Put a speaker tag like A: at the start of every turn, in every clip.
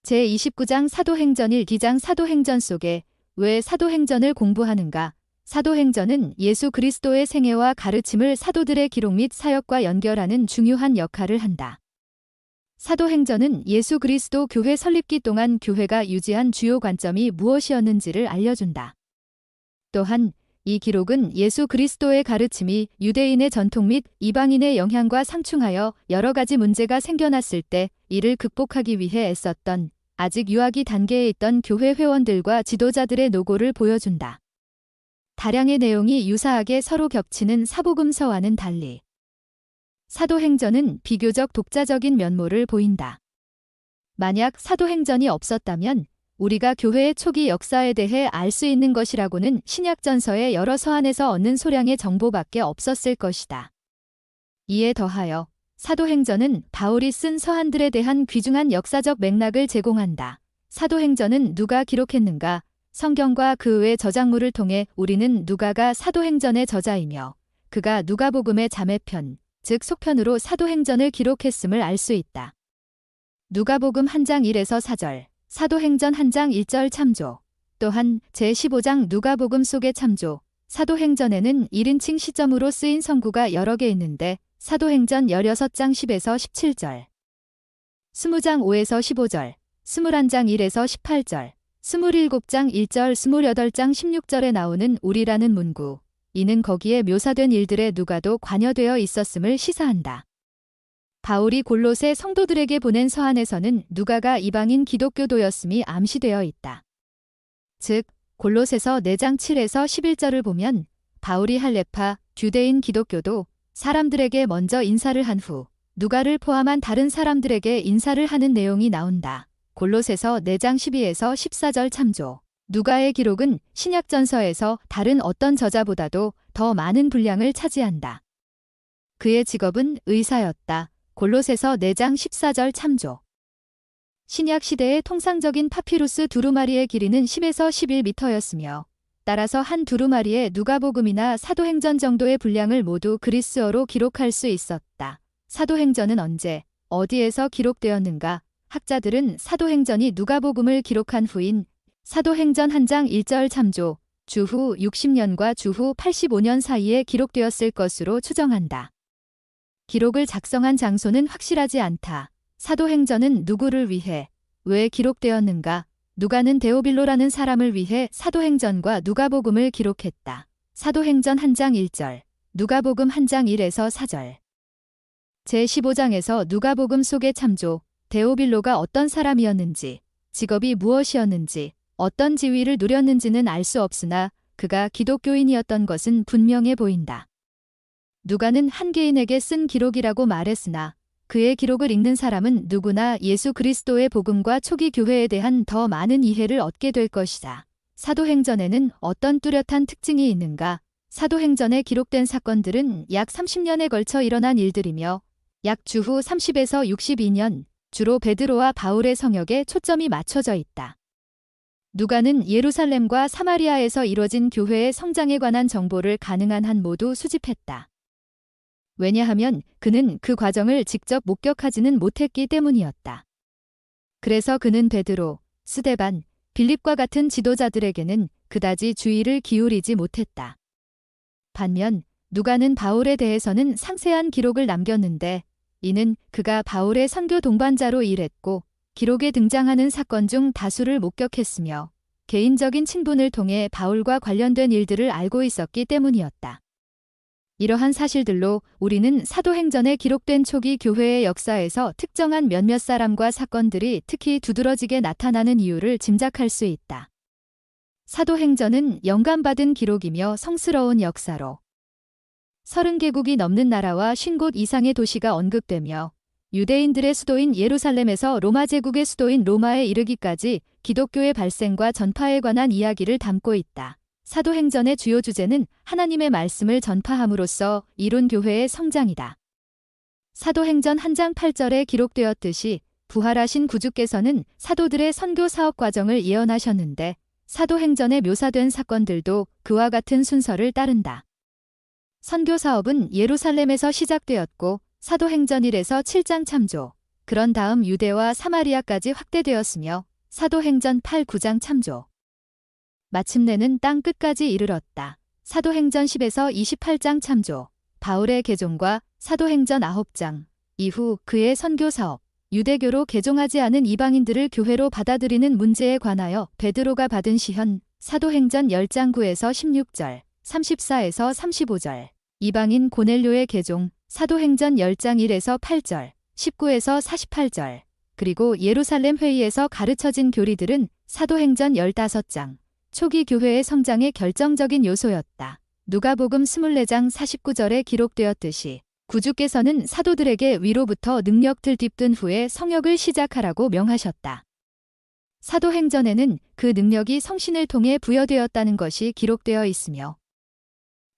A: 제29장 사도행전 1기장 사도행전 속에 왜 사도행전을 공부하는가? 사도행전은 예수 그리스도의 생애와 가르침을 사도들의 기록 및 사역과 연결하는 중요한 역할을 한다. 사도행전은 예수 그리스도 교회 설립기 동안 교회가 유지한 주요 관점이 무엇이었는지를 알려준다. 또한 이 기록은 예수 그리스도의 가르침이 유대인의 전통 및 이방인의 영향과 상충하여 여러 가지 문제가 생겨났을 때 이를 극복하기 위해 애썼던 아직 유아기 단계에 있던 교회 회원들과 지도자들의 노고를 보여준다. 다량의 내용이 유사하게 서로 겹치는 사복음서와는 달리 사도행전은 비교적 독자적인 면모를 보인다. 만약 사도행전이 없었다면 우리가 교회의 초기 역사에 대해 알 수 있는 것이라고는 신약전서의 여러 서한에서 얻는 소량의 정보밖에 없었을 것이다. 이에 더하여 사도행전은 바울이 쓴 서한들에 대한 귀중한 역사적 맥락을 제공한다. 사도행전은 누가 기록했는가? 성경과 그 외 저작물을 통해 우리는 누가가 사도행전의 저자이며 그가 누가복음의 자매편, 즉 속편으로 사도행전을 기록했음을 알 수 있다. 누가복음 1장 1에서 4절, 사도행전 1장 1절 참조, 또한 제15장 누가복음 속의 참조, 사도행전에는 1인칭 시점으로 쓰인 성구가 여러 개 있는데 사도행전 16장 10에서 17절, 20장 5에서 15절, 21장 1에서 18절, 27장 1절, 28장 16절에 나오는 우리라는 문구, 이는 거기에 묘사된 일들에 누가도 관여되어 있었음을 시사한다. 바울이 골로새 성도들에게 보낸 서한에서는 누가가 이방인 기독교도였음이 암시되어 있다. 즉, 골로새서 4장 7에서 11절을 보면 바울이 할레파, 유대인 기독교도 사람들에게 먼저 인사를 한 후 누가를 포함한 다른 사람들에게 인사를 하는 내용이 나온다. 골로새서 4장 12에서 14절 참조. 누가의 기록은 신약전서에서 다른 어떤 저자보다도 더 많은 분량을 차지한다. 그의 직업은 의사였다. 골로새서 4장 14절 참조. 신약 시대의 통상적인 파피루스 두루마리의 길이는 10에서 11m였으며 따라서 한 두루마리에 누가복음이나 사도행전 정도의 분량을 모두 그리스어로 기록할 수 있었다. 사도행전은 언제, 어디에서 기록되었는가? 학자들은 사도행전이 누가복음을 기록한 후인 사도행전 1장 1절 참조, 주후 60년과 주후 85년 사이에 기록되었을 것으로 추정한다. 기록을 작성한 장소는 확실하지 않다. 사도행전은 누구를 위해, 왜 기록되었는가? 누가는 데오빌로라는 사람을 위해 사도행전과 누가복음을 기록했다. 사도행전 1장 1절, 누가복음 1장 1에서 4절. 제15장에서 누가복음 속의 참조, 데오빌로가 어떤 사람이었는지, 직업이 무엇이었는지, 어떤 지위를 누렸는지는 알 수 없으나 그가 기독교인이었던 것은 분명해 보인다. 누가는 한 개인에게 쓴 기록이라고 말했으나 그의 기록을 읽는 사람은 누구나 예수 그리스도의 복음과 초기 교회에 대한 더 많은 이해를 얻게 될 것이다. 사도행전에는 어떤 뚜렷한 특징이 있는가? 사도행전에 기록된 사건들은 약 30년에 걸쳐 일어난 일들이며 약 주후 30에서 62년, 주로 베드로와 바울의 성역에 초점이 맞춰져 있다. 누가는 예루살렘과 사마리아에서 이뤄진 교회의 성장에 관한 정보를 가능한 한 모두 수집했다. 왜냐하면 그는 그 과정을 직접 목격하지는 못했기 때문이었다. 그래서 그는 베드로, 스데반, 빌립과 같은 지도자들에게는 그다지 주의를 기울이지 못했다. 반면 누가는 바울에 대해서는 상세한 기록을 남겼는데 이는 그가 바울의 선교 동반자로 일했고 기록에 등장하는 사건 중 다수를 목격했으며 개인적인 친분을 통해 바울과 관련된 일들을 알고 있었기 때문이었다. 이러한 사실들로 우리는 사도행전에 기록된 초기 교회의 역사에서 특정한 몇몇 사람과 사건들이 특히 두드러지게 나타나는 이유를 짐작할 수 있다. 사도행전은 영감받은 기록이며 성스러운 역사로 30개국이 넘는 나라와 50곳 이상의 도시가 언급되며 유대인들의 수도인 예루살렘에서 로마 제국의 수도인 로마에 이르기까지 기독교의 발생과 전파에 관한 이야기를 담고 있다. 사도행전의 주요 주제는 하나님의 말씀을 전파함으로써 이룬 교회의 성장이다. 사도행전 1장 8절에 기록되었듯이 부활하신 구주께서는 사도들의 선교 사업 과정을 예언하셨는데 사도행전에 묘사된 사건들도 그와 같은 순서를 따른다. 선교 사업은 예루살렘에서 시작되었고 사도행전 1에서 7장 참조, 그런 다음 유대와 사마리아까지 확대되었으며 사도행전 8, 9장 참조. 마침내는 땅 끝까지 이르렀다. 사도행전 10에서 28장 참조. 바울의 개종과 사도행전 9장. 이후 그의 선교 사업. 유대교로 개종하지 않은 이방인들을 교회로 받아들이는 문제에 관하여 베드로가 받은 시현. 사도행전 10장 9에서 16절, 34에서 35절. 이방인 고넬료의 개종. 사도행전 10장 1에서 8절, 19에서 48절. 그리고 예루살렘 회의에서 가르쳐진 교리들은 사도행전 15장. 초기 교회의 성장의 결정적인 요소였다. 누가복음 24장 49절에 기록되었듯이 구주께서는 사도들에게 위로부터 능력들 뒷뜬 후에 성역을 시작하라고 명하셨다. 사도행전에는 그 능력이 성신을 통해 부여되었다는 것이 기록되어 있으며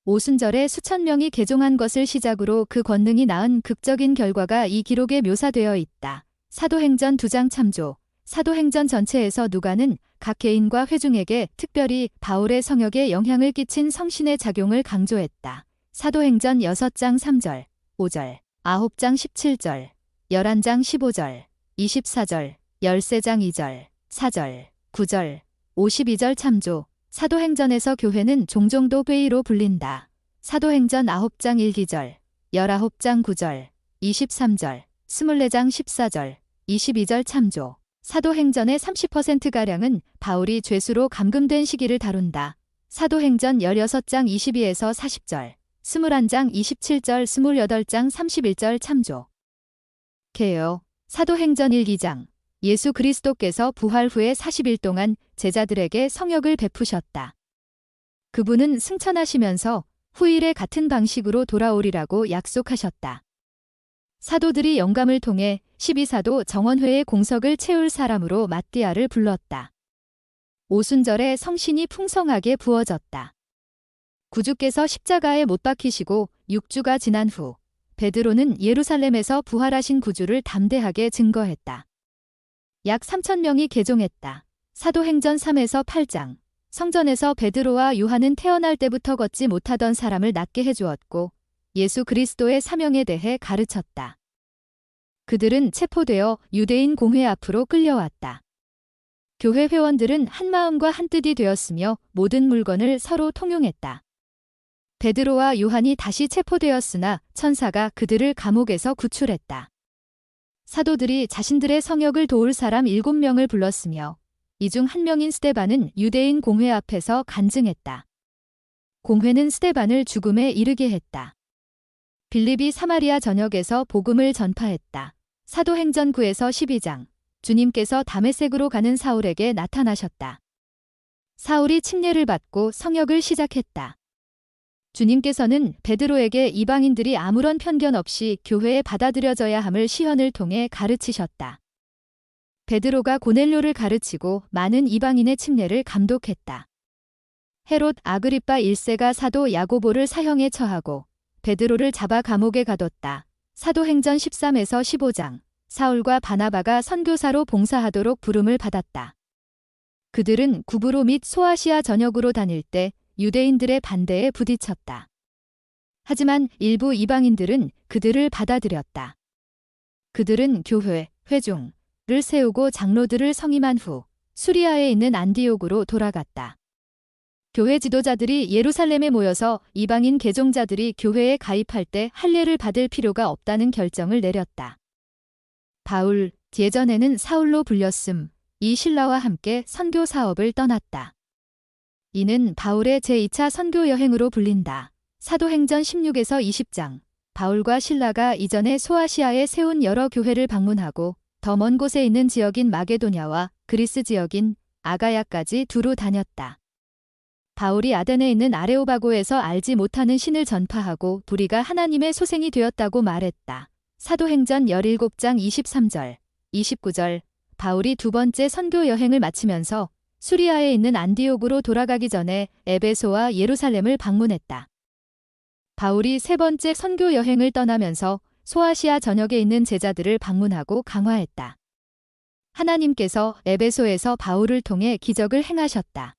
A: 오순절에 수천 명이 개종한 것을 시작으로 그 권능이 낳은 극적인 결과가 이 기록에 묘사되어 있다. 사도행전 2장 참조. 사도행전 전체에서 누가는 각 개인과 회중에게 특별히 바울의 성역에 영향을 끼친 성신의 작용을 강조했다. 사도행전 6장 3절, 5절, 9장 17절, 11장 15절, 24절, 13장 2절, 4절, 9절, 52절 참조. 사도행전에서 교회는 종종 도회의로 불린다. 사도행전 9장 1기절, 19장 9절, 23절, 24장 14절, 22절 참조. 사도행전의 30%가량은 바울이 죄수로 감금된 시기를 다룬다. 사도행전 16장 22에서 40절, 21장 27절, 28장 31절 참조. 개요. 사도행전 1기장. 예수 그리스도께서 부활 후에 40일 동안 제자들에게 성역을 베푸셨다. 그분은 승천하시면서 후일에 같은 방식으로 돌아오리라고 약속하셨다. 사도들이 영감을 통해 12사도 정원회의 공석을 채울 사람으로 마띠아를 불렀다. 오순절에 성신이 풍성하게 부어졌다. 구주께서 십자가에 못 박히시고 6주가 지난 후 베드로는 예루살렘에서 부활하신 구주를 담대하게 증거했다. 약 3,000명이 개종했다. 사도행전 3에서 8장. 성전에서 베드로와 요한은 태어날 때부터 걷지 못하던 사람을 낫게 해주었고 예수 그리스도의 사명에 대해 가르쳤다. 그들은 체포되어 유대인 공회 앞으로 끌려왔다. 교회 회원들은 한 마음과 한 뜻이 되었으며 모든 물건을 서로 통용했다. 베드로와 요한이 다시 체포되었으나 천사가 그들을 감옥에서 구출했다. 사도들이 자신들의 성역을 도울 사람 7명을 불렀으며 이 중 한 명인 스데반은 유대인 공회 앞에서 간증했다. 공회는 스데반을 죽음에 이르게 했다. 빌립이 사마리아 전역에서 복음을 전파했다. 사도행전 9에서 12장. 주님께서 다메섹으로 가는 사울에게 나타나셨다. 사울이 침례를 받고 성역을 시작했다. 주님께서는 베드로에게 이방인들이 아무런 편견 없이 교회에 받아들여져야 함을 시현을 통해 가르치셨다. 베드로가 고넬료를 가르치고 많은 이방인의 침례를 감독했다. 헤롯 아그리빠 1세가 사도 야고보를 사형에 처하고 베드로를 잡아 감옥에 가뒀다. 사도행전 13에서 15장. 사울과 바나바가 선교사로 봉사하도록 부름을 받았다. 그들은 구브로 및 소아시아 전역으로 다닐 때 유대인들의 반대에 부딪혔다. 하지만 일부 이방인들은 그들을 받아들였다. 그들은 교회, 회중을 세우고 장로들을 성임한 후 수리아에 있는 안디옥으로 돌아갔다. 교회 지도자들이 예루살렘에 모여서 이방인 개종자들이 교회에 가입할 때 할례를 받을 필요가 없다는 결정을 내렸다. 바울, 예전에는 사울로 불렸음, 이 신라와 함께 선교 사업을 떠났다. 이는 바울의 제2차 선교 여행으로 불린다. 사도행전 16에서 20장. 바울과 신라가 이전에 소아시아에 세운 여러 교회를 방문하고 더 먼 곳에 있는 지역인 마게도냐와 그리스 지역인 아가야까지 두루 다녔다. 바울이 아덴에 있는 아레오바고에서 알지 못하는 신을 전파하고 우리가 하나님의 소생이 되었다고 말했다. 사도행전 17장 23절, 29절. 바울이 두 번째 선교 여행을 마치면서 수리아에 있는 안디옥으로 돌아가기 전에 에베소와 예루살렘을 방문했다. 바울이 세 번째 선교 여행을 떠나면서 소아시아 전역에 있는 제자들을 방문하고 강화했다. 하나님께서 에베소에서 바울을 통해 기적을 행하셨다.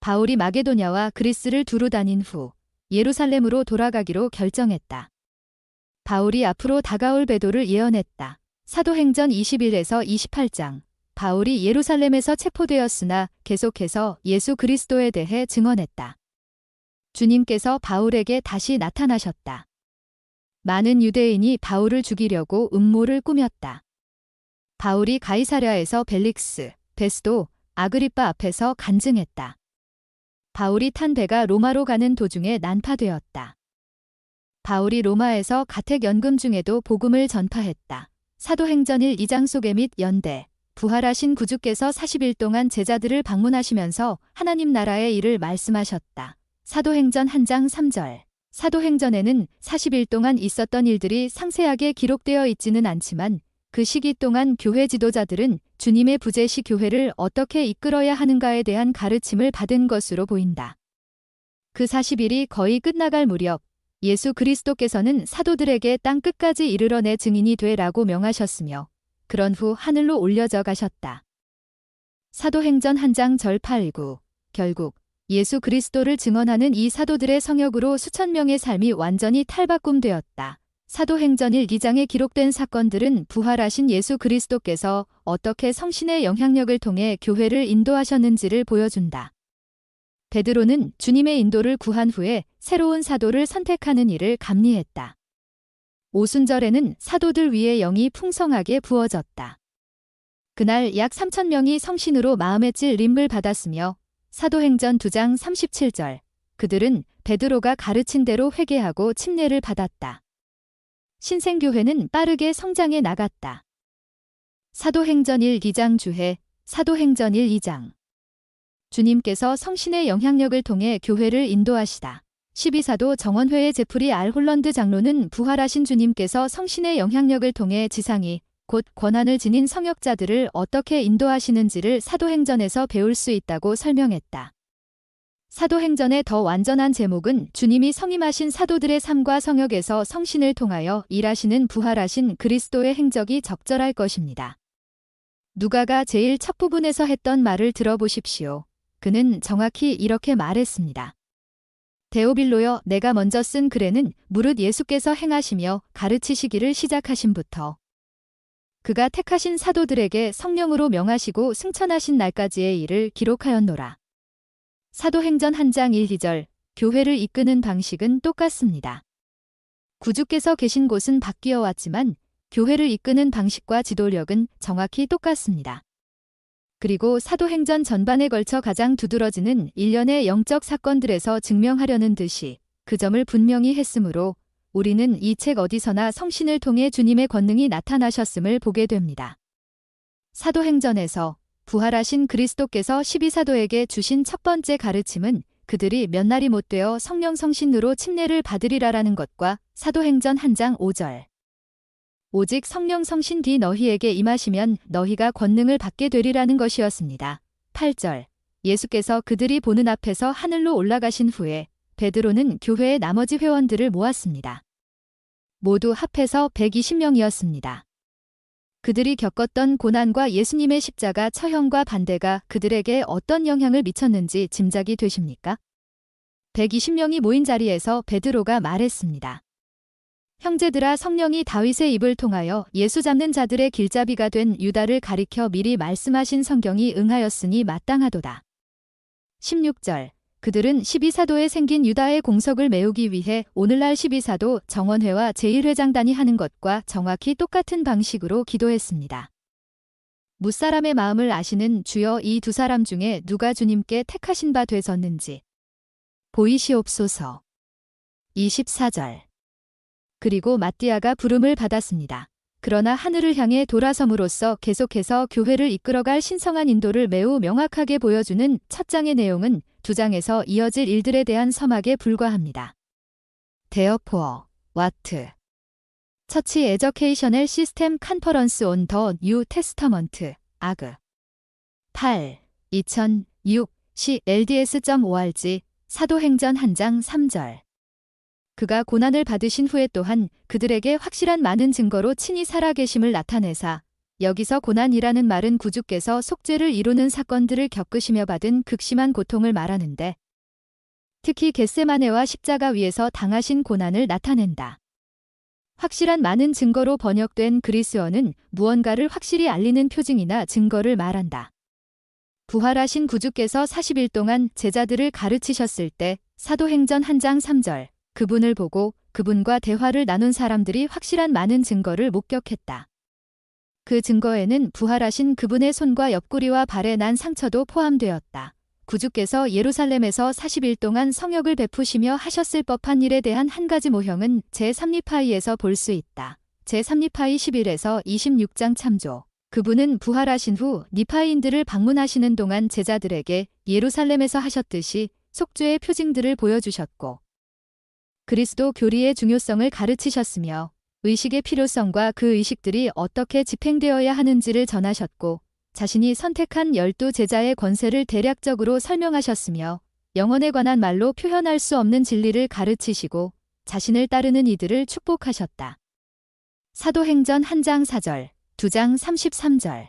A: 바울이 마게도냐와 그리스를 두루 다닌 후 예루살렘으로 돌아가기로 결정했다. 바울이 앞으로 다가올 배도를 예언했다. 사도행전 21에서 28장. 바울이 예루살렘에서 체포되었으나 계속해서 예수 그리스도에 대해 증언했다. 주님께서 바울에게 다시 나타나셨다. 많은 유대인이 바울을 죽이려고 음모를 꾸몄다. 바울이 가이사랴에서 벨릭스, 베스도, 아그리빠 앞에서 간증했다. 바울이 탄 배가 로마로 가는 도중에 난파되었다. 바울이 로마에서 가택 연금 중에도 복음을 전파했다. 사도행전 1, 2장 소개 및 연대. 부활하신 구주께서 40일 동안 제자들을 방문하시면서 하나님 나라의 일을 말씀하셨다. 사도행전 1장 3절. 사도행전에는 40일 동안 있었던 일들이 상세하게 기록되어 있지는 않지만 그 시기 동안 교회 지도자들은 주님의 부재시 교회를 어떻게 이끌어야 하는가에 대한 가르침을 받은 것으로 보인다. 그 40일이 거의 끝나갈 무렵 예수 그리스도께서는 사도들에게 땅 끝까지 이르러 내 증인이 되라고 명하셨으며 그런 후 하늘로 올려져 가셨다. 사도행전 1장 절 8, 9. 결국 예수 그리스도를 증언하는 이 사도들의 성역으로 수천 명의 삶이 완전히 탈바꿈되었다. 사도행전 1, 2장에 기록된 사건들은 부활하신 예수 그리스도께서 어떻게 성신의 영향력을 통해 교회를 인도하셨는지를 보여준다. 베드로는 주님의 인도를 구한 후에 새로운 사도를 선택하는 일을 감리했다. 오순절에는 사도들 위에 영이 풍성하게 부어졌다. 그날 약 3,000명이 성신으로 마음에 찔 림을 받았으며 사도행전 2장 37절. 그들은 베드로가 가르친 대로 회개하고 침례를 받았다. 신생교회는 빠르게 성장해 나갔다. 사도행전 1, 2장 주해. 사도행전 1, 2장. 주님께서 성신의 영향력을 통해 교회를 인도하시다. 12사도 정원회의 제프리 알 홀런드 장로는 부활하신 주님께서 성신의 영향력을 통해 지상이 곧 권한을 지닌 성역자들을 어떻게 인도하시는지를 사도행전에서 배울 수 있다고 설명했다. 사도행전의 더 완전한 제목은 주님이 성임하신 사도들의 삶과 성역에서 성신을 통하여 일하시는 부활하신 그리스도의 행적이 적절할 것입니다. 누가가 제일 첫 부분에서 했던 말을 들어보십시오. 그는 정확히 이렇게 말했습니다. 데오빌로여, 내가 먼저 쓴 글에는 무릇 예수께서 행하시며 가르치시기를 시작하심부터 그가 택하신 사도들에게 성령으로 명하시고 승천하신 날까지의 일을 기록하였노라. 사도행전 1장 1, 2절. 교회를 이끄는 방식은 똑같습니다. 구주께서 계신 곳은 바뀌어 왔지만 교회를 이끄는 방식과 지도력은 정확히 똑같습니다. 그리고 사도행전 전반에 걸쳐 가장 두드러지는 일련의 영적 사건들에서 증명하려는 듯이 그 점을 분명히 했으므로 우리는 이 책 어디서나 성신을 통해 주님의 권능이 나타나셨음을 보게 됩니다. 사도행전에서 부활하신 그리스도께서 12사도에게 주신 첫 번째 가르침은 그들이 몇 날이 못 되어 성령 성신으로 침례를 받으리라라는 것과 사도행전 1장 5절. 오직 성령 성신 뒤 너희에게 임하시면 너희가 권능을 받게 되리라는 것이었습니다. 8절. 예수께서 그들이 보는 앞에서 하늘로 올라가신 후에 베드로는 교회의 나머지 회원들을 모았습니다. 모두 합해서 120명이었습니다. 그들이 겪었던 고난과 예수님의 십자가 처형과 반대가 그들에게 어떤 영향을 미쳤는지 짐작이 되십니까? 120명이 모인 자리에서 베드로가 말했습니다. 형제들아, 성령이 다윗의 입을 통하여 예수 잡는 자들의 길잡이가 된 유다를 가리켜 미리 말씀하신 성경이 응하였으니 마땅하도다. 16절. 그들은 12사도에 생긴 유다의 공석을 메우기 위해 오늘날 12사도 정원회와 제1회장단이 하는 것과 정확히 똑같은 방식으로 기도했습니다. 무사람의 마음을 아시는 주여, 이 두 사람 중에 누가 주님께 택하신 바 되셨는지 보이시옵소서. 24절. 그리고 마띠아가 부름을 받았습니다. 그러나 하늘을 향해 돌아섬으로써 계속해서 교회를 이끌어갈 신성한 인도를 매우 명확하게 보여주는 첫 장의 내용은 두 장에서 이어질 일들에 대한 서막에 불과합니다. Therefore, what? 처치 에저케이셔널 시스템 컨퍼런스 온 더 뉴 테스터먼트, 아그. 8. 2006, CLDS.org, 사도행전 1장 3절. 그가 고난을 받으신 후에 또한 그들에게 확실한 많은 증거로 친히 살아계심을 나타내사, 여기서 고난이라는 말은 구주께서 속죄를 이루는 사건들을 겪으시며 받은 극심한 고통을 말하는데, 특히 겟세마네와 십자가 위에서 당하신 고난을 나타낸다. 확실한 많은 증거로 번역된 그리스어는 무언가를 확실히 알리는 표징이나 증거를 말한다. 부활하신 구주께서 40일 동안 제자들을 가르치셨을 때 사도행전 1장 3절 그분을 보고 그분과 대화를 나눈 사람들이 확실한 많은 증거를 목격했다. 그 증거에는 부활하신 그분의 손과 옆구리와 발에 난 상처도 포함되었다. 구주께서 예루살렘에서 40일 동안 성역을 베푸시며 하셨을 법한 일에 대한 한 가지 모형은 제3리파이에서 볼 수 있다. 제3리파이 11에서 26장 참조. 그분은 부활하신 후 리파이인들을 방문하시는 동안 제자들에게 예루살렘에서 하셨듯이 속죄의 표징들을 보여주셨고 그리스도 교리의 중요성을 가르치셨으며 의식의 필요성과 그 의식들이 어떻게 집행되어야 하는지를 전하셨고 자신이 선택한 12제자의 권세를 대략적으로 설명하셨으며 영혼에 관한 말로 표현할 수 없는 진리를 가르치시고 자신을 따르는 이들을 축복하셨다. 사도행전 1장 4절, 2장 33절.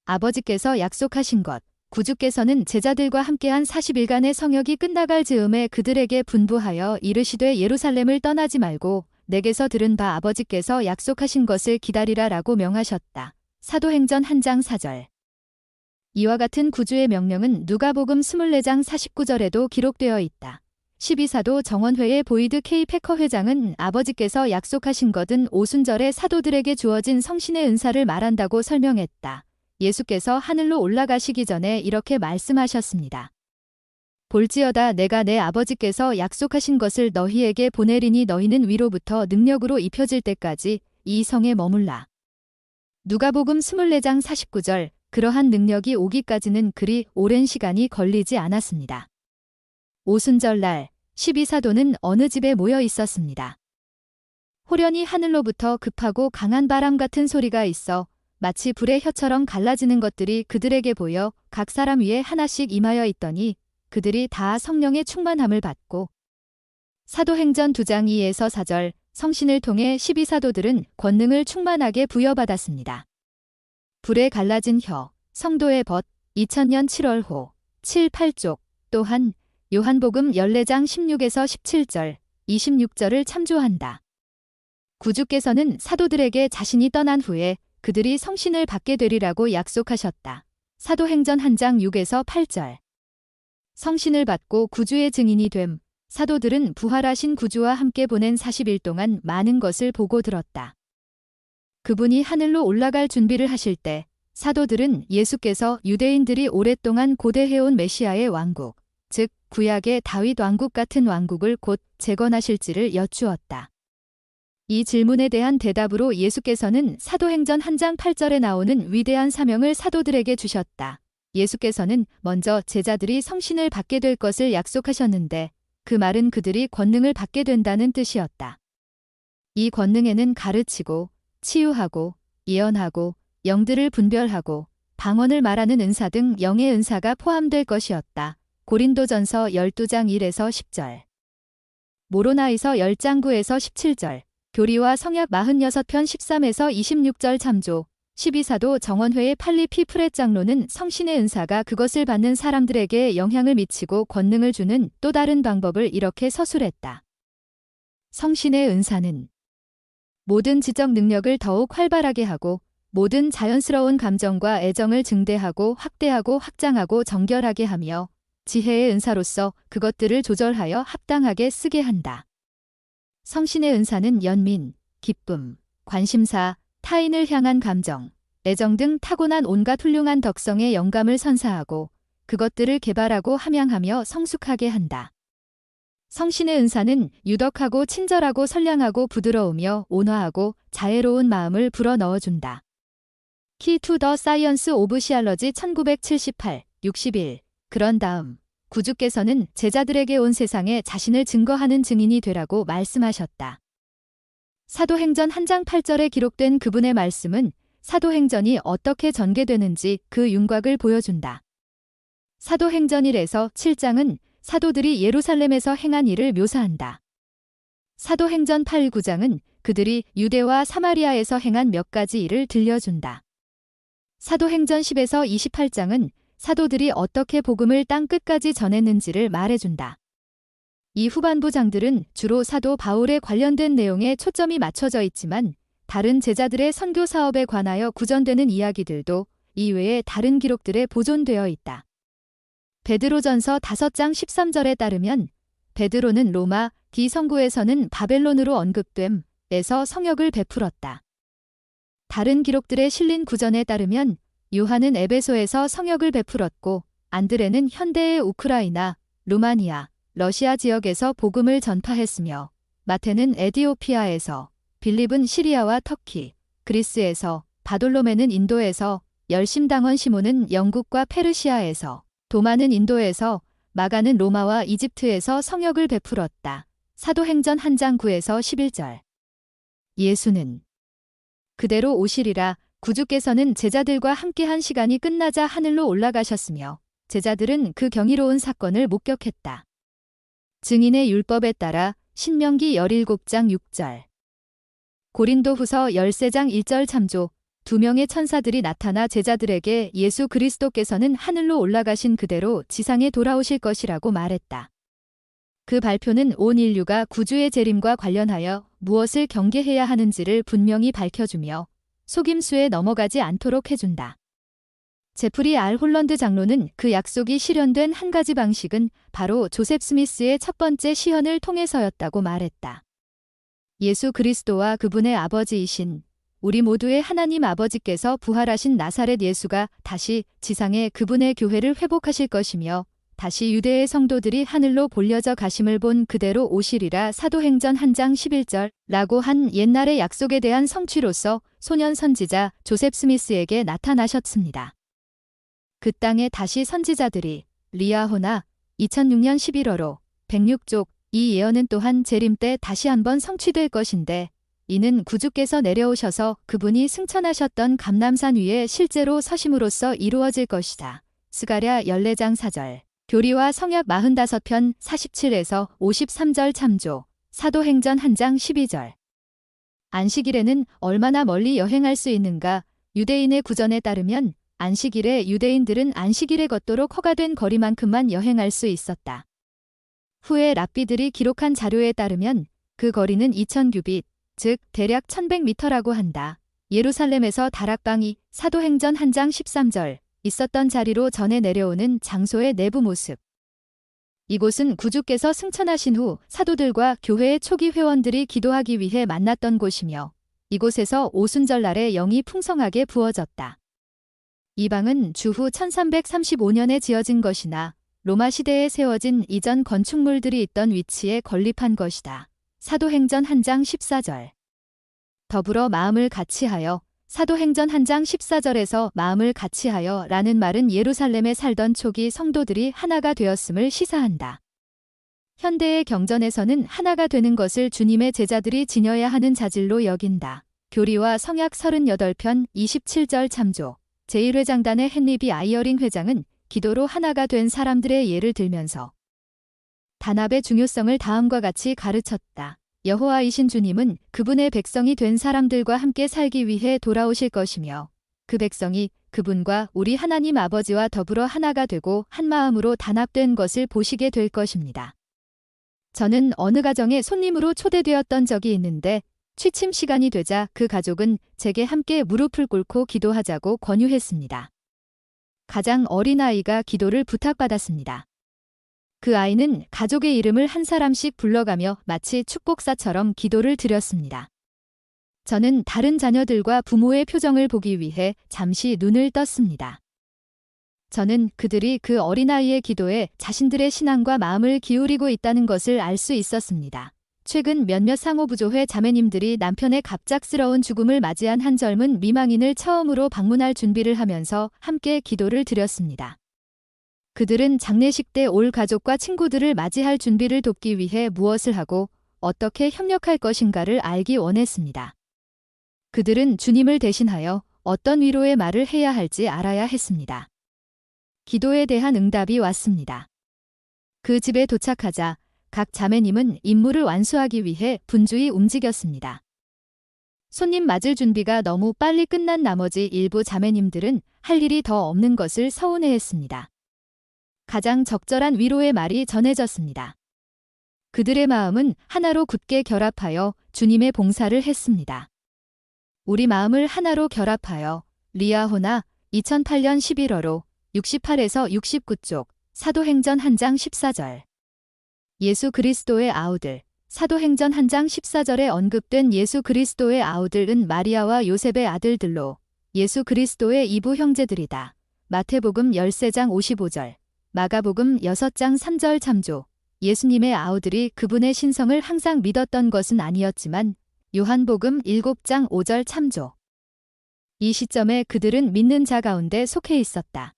A: 아버지께서 약속하신 것, 구주께서는 제자들과 함께한 40일간의 성역이 끝나갈 즈음에 그들에게 분부하여 이르시되 예루살렘을 떠나지 말고 내게서 들은 바 아버지께서 약속하신 것을 기다리라 라고 명하셨다. 사도행전 1장 4절. 이와 같은 구주의 명령은 누가복음 24장 49절에도 기록되어 있다. 12사도 정원회의 보이드 K 패커 회장은 아버지께서 약속하신 것은 오순절에 사도들에게 주어진 성신의 은사를 말한다고 설명했다. 예수께서 하늘로 올라가시기 전에 이렇게 말씀하셨습니다. 볼지어다 내가 내 아버지께서 약속하신 것을 너희에게 보내리니 너희는 위로부터 능력으로 입혀질 때까지 이 성에 머물라. 누가복음 24장 49절. 그러한 능력이 오기까지는 그리 오랜 시간이 걸리지 않았습니다. 오순절날 12사도는 어느 집에 모여 있었습니다. 호련히 하늘로부터 급하고 강한 바람 같은 소리가 있어 마치 불의 혀처럼 갈라지는 것들이 그들에게 보여 각 사람 위에 하나씩 임하여 있더니 그들이 다 성령의 충만함을 받고 사도행전 2장 2에서 4절 성신을 통해 12사도들은 권능을 충만하게 부여받았습니다. 불에 갈라진 혀, 성도의 벗, 2000년 7월호, 7, 8쪽 또한 요한복음 14장 16에서 17절, 26절을 참조한다. 구주께서는 사도들에게 자신이 떠난 후에 그들이 성신을 받게 되리라고 약속하셨다. 사도행전 1장 6에서 8절. 성신을 받고 구주의 증인이 됨, 사도들은 부활하신 구주와 함께 보낸 40일 동안 많은 것을 보고 들었다. 그분이 하늘로 올라갈 준비를 하실 때 사도들은 예수께서 유대인들이 오랫동안 고대해온 메시아의 왕국, 즉 구약의 다윗 왕국 같은 왕국을 곧 재건하실지를 여쭈었다. 이 질문에 대한 대답으로 예수께서는 사도행전 1장 8절에 나오는 위대한 사명을 사도들에게 주셨다. 예수께서는 먼저 제자들이 성신을 받게 될 것을 약속하셨는데 그 말은 그들이 권능을 받게 된다는 뜻이었다. 이 권능에는 가르치고 치유하고 예언하고 영들을 분별하고 방언을 말하는 은사 등 영의 은사가 포함될 것이었다. 고린도전서 12장 1에서 10절. 모로나이서 10장 9에서 17절. 교리와 성약 46편 13에서 26절 참조. 12사도 정원회의 팔리피 프렛 장로는 성신의 은사가 그것을 받는 사람들에게 영향을 미치고 권능을 주는 또 다른 방법을 이렇게 서술했다. 성신의 은사는 모든 지적 능력을 더욱 활발하게 하고 모든 자연스러운 감정과 애정을 증대하고 확대하고 확장하고 정결하게 하며 지혜의 은사로서 그것들을 조절하여 합당하게 쓰게 한다. 성신의 은사는 연민, 기쁨, 관심사, 타인을 향한 감정, 애정 등 타고난 온갖 훌륭한 덕성의 영감을 선사하고 그것들을 개발하고 함양하며 성숙하게 한다. 성신의 은사는 유덕하고 친절하고 선량하고 부드러우며 온화하고 자애로운 마음을 불어넣어준다. Key to the Science of Theology 1978, 61. 그런 다음 구주께서는 제자들에게 온 세상에 자신을 증거하는 증인이 되라고 말씀하셨다. 사도행전 1장 8절에 기록된 그분의 말씀은 사도행전이 어떻게 전개되는지 그 윤곽을 보여준다. 사도행전 1에서 7장은 사도들이 예루살렘에서 행한 일을 묘사한다. 사도행전 8, 9장은 그들이 유대와 사마리아에서 행한 몇 가지 일을 들려준다. 사도행전 10에서 28장은 사도들이 어떻게 복음을 땅 끝까지 전했는지를 말해준다. 이 후반부 장들은 주로 사도 바울에 관련된 내용에 초점이 맞춰져 있지만 다른 제자들의 선교 사업에 관하여 구전되는 이야기들도 이외에 다른 기록들에 보존되어 있다. 베드로전서 5장 13절에 따르면 베드로는 로마 기성구에서는 바벨론으로 언급됨에서 성역을 베풀었다. 다른 기록들에 실린 구전에 따르면 요한은 에베소에서 성역을 베풀었고 안드레는 현대의 우크라이나, 루마니아, 러시아 지역에서 복음을 전파했으며 마태는 에디오피아에서, 빌립은 시리아와 터키, 그리스에서, 바돌로메는 인도에서, 열심당원 시몬은 영국과 페르시아에서, 도마는 인도에서, 마가는 로마와 이집트에서 성역을 베풀었다. 사도행전 1장 9에서 11절. 예수는 그대로 오시리라. 구주께서는 제자들과 함께한 시간이 끝나자 하늘로 올라가셨으며 제자들은 그 경이로운 사건을 목격했다. 증인의 율법에 따라 신명기 17장 6절. 고린도후서 13장 1절 참조. 2명의 천사들이 나타나 제자들에게 예수 그리스도께서는 하늘로 올라가신 그대로 지상에 돌아오실 것이라고 말했다. 그 발표는 온 인류가 구주의 재림과 관련하여 무엇을 경계해야 하는지를 분명히 밝혀주며 속임수에 넘어가지 않도록 해준다. 제프리 R. 홀런드 장로는 그 약속이 실현된 한 가지 방식은 바로 조셉 스미스의 첫 번째 시현을 통해서였다고 말했다. 예수 그리스도와 그분의 아버지이신 우리 모두의 하나님 아버지께서 부활하신 나사렛 예수가 다시 지상에 그분의 교회를 회복하실 것이며 다시 유대의 성도들이 하늘로 볼려져 가심을 본 그대로 오시리라. 사도행전 1장 11절 라고 한 옛날의 약속에 대한 성취로서 소년 선지자 조셉 스미스에게 나타나셨습니다. 그 땅에 다시 선지자들이 리아호나 2006년 11월호 106쪽 이 예언은 또한 재림 때 다시 한번 성취될 것인데 이는 구주께서 내려오셔서 그분이 승천하셨던 감람산 위에 실제로 서심으로써 이루어질 것이다. 스가랴 14장 4절. 교리와 성약 45편 47에서 53절 참조. 사도행전 1장 12절. 안식일에는 얼마나 멀리 여행할 수 있는가? 유대인의 구전에 따르면 안식일에 유대인들은 안식일에 걷도록 허가된 거리만큼만 여행할 수 있었다. 후에 랍비들이 기록한 자료에 따르면 그 거리는 2000규빗, 즉 대략 1100m라고 한다. 예루살렘에서 다락방이 사도행전 1장 13절 있었던 자리로 전해 내려오는 장소의 내부 모습. 이곳은 구주께서 승천하신 후 사도들과 교회의 초기 회원들이 기도하기 위해 만났던 곳이며 이곳에서 오순절날에 영이 풍성하게 부어졌다. 이 방은 주후 1335년에 지어진 것이나 로마 시대에 세워진 이전 건축물들이 있던 위치에 건립한 것이다. 사도행전 1장 14절. 더불어 마음을 같이하여. 사도행전 1장 14절에서 마음을 같이하여 라는 말은 예루살렘에 살던 초기 성도들이 하나가 되었음을 시사한다. 현대의 경전에서는 하나가 되는 것을 주님의 제자들이 지녀야 하는 자질로 여긴다. 교리와 성약 38편 27절 참조. 제1회장단의 헨리 B. 아이어링 회장은 기도로 하나가 된 사람들의 예를 들면서 단합의 중요성을 다음과 같이 가르쳤다. 여호와이신 주님은 그분의 백성이 된 사람들과 함께 살기 위해 돌아오실 것이며 그 백성이 그분과 우리 하나님 아버지와 더불어 하나가 되고 한 마음으로 단합된 것을 보시게 될 것입니다. 저는 어느 가정에 손님으로 초대되었던 적이 있는데 취침 시간이 되자 그 가족은 제게 함께 무릎을 꿇고 기도하자고 권유했습니다. 가장 어린 아이가 기도를 부탁받았습니다. 그 아이는 가족의 이름을 한 사람씩 불러가며 마치 축복사처럼 기도를 드렸습니다. 저는 다른 자녀들과 부모의 표정을 보기 위해 잠시 눈을 떴습니다. 저는 그들이 그 어린아이의 기도에 자신들의 신앙과 마음을 기울이고 있다는 것을 알 수 있었습니다. 최근 몇몇 상호부조회 자매님들이 남편의 갑작스러운 죽음을 맞이한 한 젊은 미망인을 처음으로 방문할 준비를 하면서 함께 기도를 드렸습니다. 그들은 장례식 때 올 가족과 친구들을 맞이할 준비를 돕기 위해 무엇을 하고 어떻게 협력할 것인가를 알기 원했습니다. 그들은 주님을 대신하여 어떤 위로의 말을 해야 할지 알아야 했습니다. 기도에 대한 응답이 왔습니다. 그 집에 도착하자 각 자매님은 임무를 완수하기 위해 분주히 움직였습니다. 손님 맞을 준비가 너무 빨리 끝난 나머지 일부 자매님들은 할 일이 더 없는 것을 서운해했습니다. 가장 적절한 위로의 말이 전해졌습니다. 그들의 마음은 하나로 굳게 결합하여 주님의 봉사를 했습니다. 우리 마음을 하나로 결합하여 리아호나 2008년 11월호 68에서 69쪽 사도행전 1장 14절. 예수 그리스도의 아우들. 사도행전 1장 14절에 언급된 예수 그리스도의 아우들은 마리아와 요셉의 아들들로 예수 그리스도의 이부 형제들이다. 마태복음 13장 55절, 마가복음 6장 3절 참조. 예수님의 아우들이 그분의 신성을 항상 믿었던 것은 아니었지만 요한복음 7장 5절 참조. 이 시점에 그들은 믿는 자 가운데 속해 있었다.